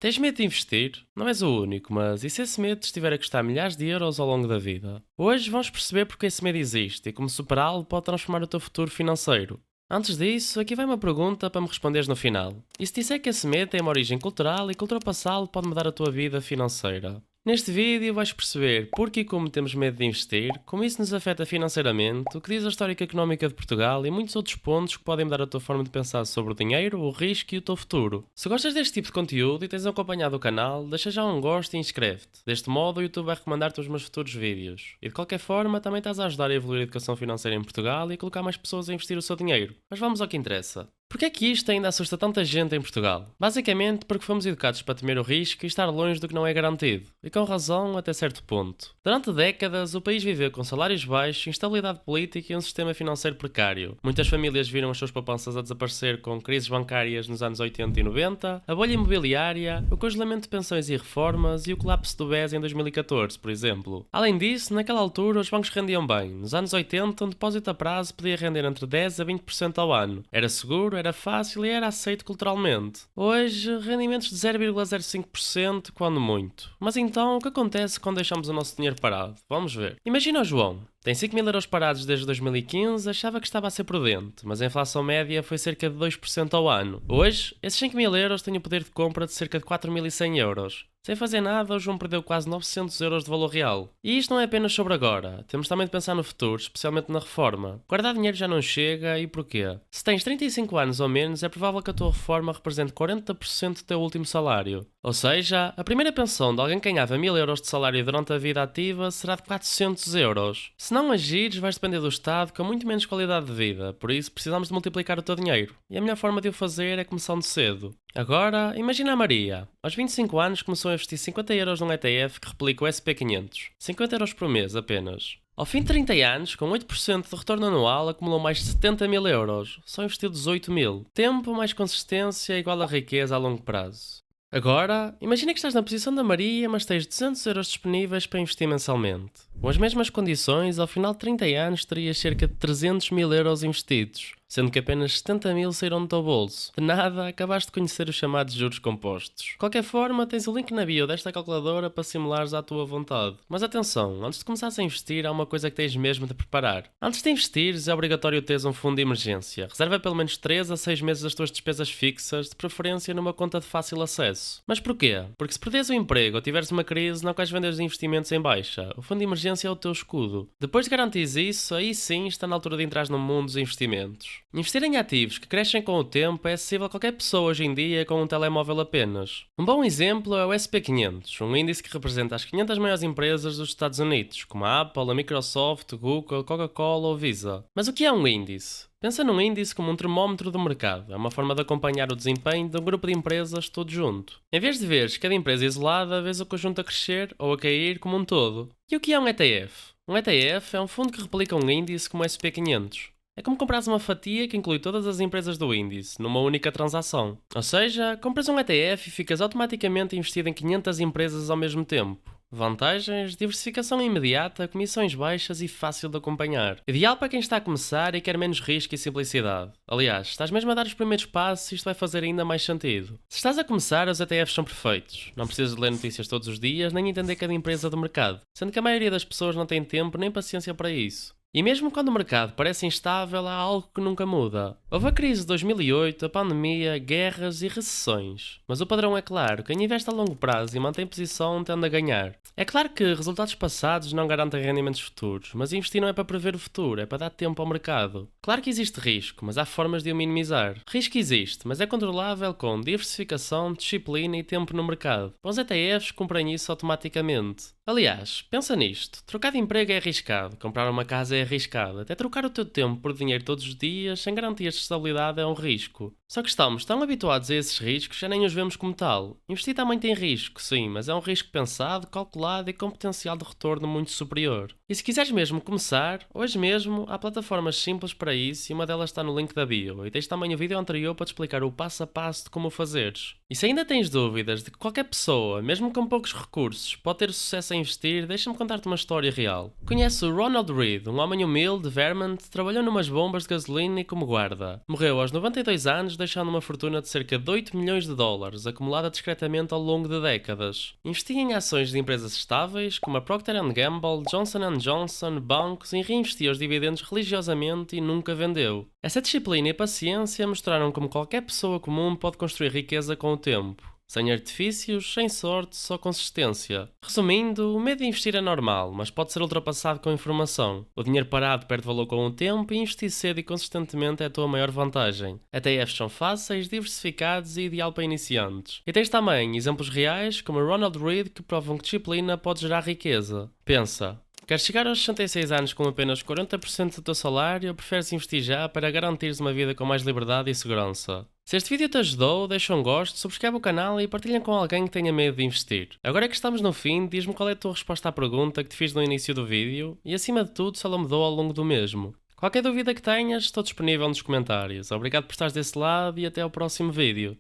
Tens medo de investir? Não és o único, mas e se esse medo estiver a custar milhares de euros ao longo da vida? Hoje vamos perceber porque esse medo existe e como superá-lo pode transformar o teu futuro financeiro. Antes disso, aqui vai uma pergunta para me responderes no final. E se disser que esse medo tem uma origem cultural e que ultrapassá-lo pode mudar a tua vida financeira? Neste vídeo vais perceber porque e como temos medo de investir, como isso nos afeta financeiramente, o que diz a história económica de Portugal e muitos outros pontos que podem mudar a tua forma de pensar sobre o dinheiro, o risco e o teu futuro. Se gostas deste tipo de conteúdo e tens acompanhado o canal, deixa já um gosto e inscreve-te. Deste modo o YouTube vai recomendar-te os meus futuros vídeos. E de qualquer forma também estás a ajudar a evoluir a educação financeira em Portugal e a colocar mais pessoas a investir o seu dinheiro. Mas vamos ao que interessa. Porquê é que isto ainda assusta tanta gente em Portugal? Basicamente porque fomos educados para temer o risco e estar longe do que não é garantido. E com razão até certo ponto. Durante décadas, o país viveu com salários baixos, instabilidade política e um sistema financeiro precário. Muitas famílias viram as suas poupanças a desaparecer com crises bancárias nos anos 80 e 90, a bolha imobiliária, o congelamento de pensões e reformas e o colapso do BES em 2014, por exemplo. Além disso, naquela altura os bancos rendiam bem. Nos anos 80, um depósito a prazo podia render entre 10% a 20% ao ano. Era seguro, era fácil e era aceito culturalmente. Hoje, rendimentos de 0,05% quando muito. Mas então, o que acontece quando deixamos o nosso dinheiro parado? Vamos ver. Imagina o João. Tem 5.000 euros parados desde 2015, achava que estava a ser prudente, mas a inflação média foi cerca de 2% ao ano. Hoje, esses 5.000 euros têm o poder de compra de cerca de 4.100 euros. Sem fazer nada, o João perdeu quase 900 euros de valor real. E isto não é apenas sobre agora, temos também de pensar no futuro, especialmente na reforma. Guardar dinheiro já não chega, e porquê? Se tens 35 anos ou menos, é provável que a tua reforma represente 40% do teu último salário. Ou seja, a primeira pensão de alguém que ganhava 1.000 euros de salário durante a vida ativa será de 400 euros. Se não agires, vais depender do Estado com muito menos qualidade de vida, por isso precisamos de multiplicar o teu dinheiro. E a melhor forma de o fazer é começando cedo. Agora, imagina a Maria. Aos 25 anos começou a investir 50 euros num ETF que replica o SP500. 50 euros por mês apenas. Ao fim de 30 anos, com 8% de retorno anual, acumulou mais de 70.000 euros. Só investiu 18.000. Tempo mais consistência é igual a riqueza a longo prazo. Agora, imagina que estás na posição da Maria, mas tens 200 euros disponíveis para investir mensalmente. Com as mesmas condições, ao final de 30 anos terias cerca de 300.000 euros investidos, sendo que apenas 70.000 saíram do teu bolso. De nada, acabaste de conhecer os chamados juros compostos. De qualquer forma, tens o link na bio desta calculadora para simulares à tua vontade. Mas atenção, antes de começares a investir, há uma coisa que tens mesmo de preparar. Antes de investires, é obrigatório teres um fundo de emergência. Reserva pelo menos 3 a 6 meses das tuas despesas fixas, de preferência numa conta de fácil acesso. Mas porquê? Porque se perderes o emprego ou tiveres uma crise, não queres vender os investimentos em baixa. O fundo de emergência é o teu escudo. Depois de garantires isso, aí sim está na altura de entrar no mundo dos investimentos. Investir em ativos que crescem com o tempo é acessível a qualquer pessoa hoje em dia com um telemóvel apenas. Um bom exemplo é o SP500, um índice que representa as 500 maiores empresas dos Estados Unidos, como a Apple, a Microsoft, Google, Coca-Cola ou Visa. Mas o que é um índice? Pensa num índice como um termómetro do mercado. É uma forma de acompanhar o desempenho de um grupo de empresas todo junto. Em vez de veres cada empresa isolada, vês o conjunto a crescer ou a cair como um todo. E o que é um ETF? Um ETF é um fundo que replica um índice como o SP500. É como comprares uma fatia que inclui todas as empresas do índice, numa única transação. Ou seja, compras um ETF e ficas automaticamente investido em 500 empresas ao mesmo tempo. Vantagens: diversificação imediata, comissões baixas e fácil de acompanhar. Ideal para quem está a começar e quer menos risco e simplicidade. Aliás, estás mesmo a dar os primeiros passos e isto vai fazer ainda mais sentido. Se estás a começar, os ETFs são perfeitos. Não precisas de ler notícias todos os dias nem entender cada empresa do mercado, sendo que a maioria das pessoas não tem tempo nem paciência para isso. E mesmo quando o mercado parece instável, há algo que nunca muda. Houve a crise de 2008, a pandemia, guerras e recessões. Mas o padrão é claro: quem investe a longo prazo e mantém posição tende a ganhar. É claro que resultados passados não garantem rendimentos futuros, mas investir não é para prever o futuro, é para dar tempo ao mercado. Claro que existe risco, mas há formas de o minimizar. Risco existe, mas é controlável com diversificação, disciplina e tempo no mercado. Bons ETFs cumprem isso automaticamente. Aliás, pensa nisto: trocar de emprego é arriscado, comprar uma casa é arriscado, até trocar o teu tempo por dinheiro todos os dias sem garantias de estabilidade é um risco. Só que estamos tão habituados a esses riscos, já nem os vemos como tal. Investir também tem risco, sim, mas é um risco pensado, calculado e com potencial de retorno muito superior. E se quiseres mesmo começar, hoje mesmo há plataformas simples para isso e uma delas está no link da bio, e tens também o vídeo anterior para te explicar o passo a passo de como o fazeres. E se ainda tens dúvidas de que qualquer pessoa, mesmo com poucos recursos, pode ter sucesso em investir, deixa-me contar-te uma história real. Conhece o Ronald Reed, um homem humilde de Vermont, trabalhou numas bombas de gasolina e como guarda. Morreu aos 92 anos deixando uma fortuna de cerca de 8 milhões de dólares, acumulada discretamente ao longo de décadas. Investia em ações de empresas estáveis, como a Procter Gamble, Johnson Johnson, bancos, e reinvestia os dividendos religiosamente e nunca vendeu. Essa disciplina e paciência mostraram como qualquer pessoa comum pode construir riqueza com o tempo. Sem artifícios, sem sorte, só consistência. Resumindo, o medo de investir é normal, mas pode ser ultrapassado com informação. O dinheiro parado perde valor com o tempo e investir cedo e consistentemente é a tua maior vantagem. ETFs são fáceis, diversificados e ideal para iniciantes. E tens também exemplos reais, como o Ronald Reid, que provam que disciplina pode gerar riqueza. Pensa. Queres chegar aos 66 anos com apenas 40% do teu salário ou preferes investir já para garantires uma vida com mais liberdade e segurança? Se este vídeo te ajudou, deixa um gosto, subscreve o canal e partilha com alguém que tenha medo de investir. Agora que estamos no fim, diz-me qual é a tua resposta à pergunta que te fiz no início do vídeo e acima de tudo se ela mudou ao longo do mesmo. Qualquer dúvida que tenhas, estou disponível nos comentários. Obrigado por estares desse lado e até ao próximo vídeo.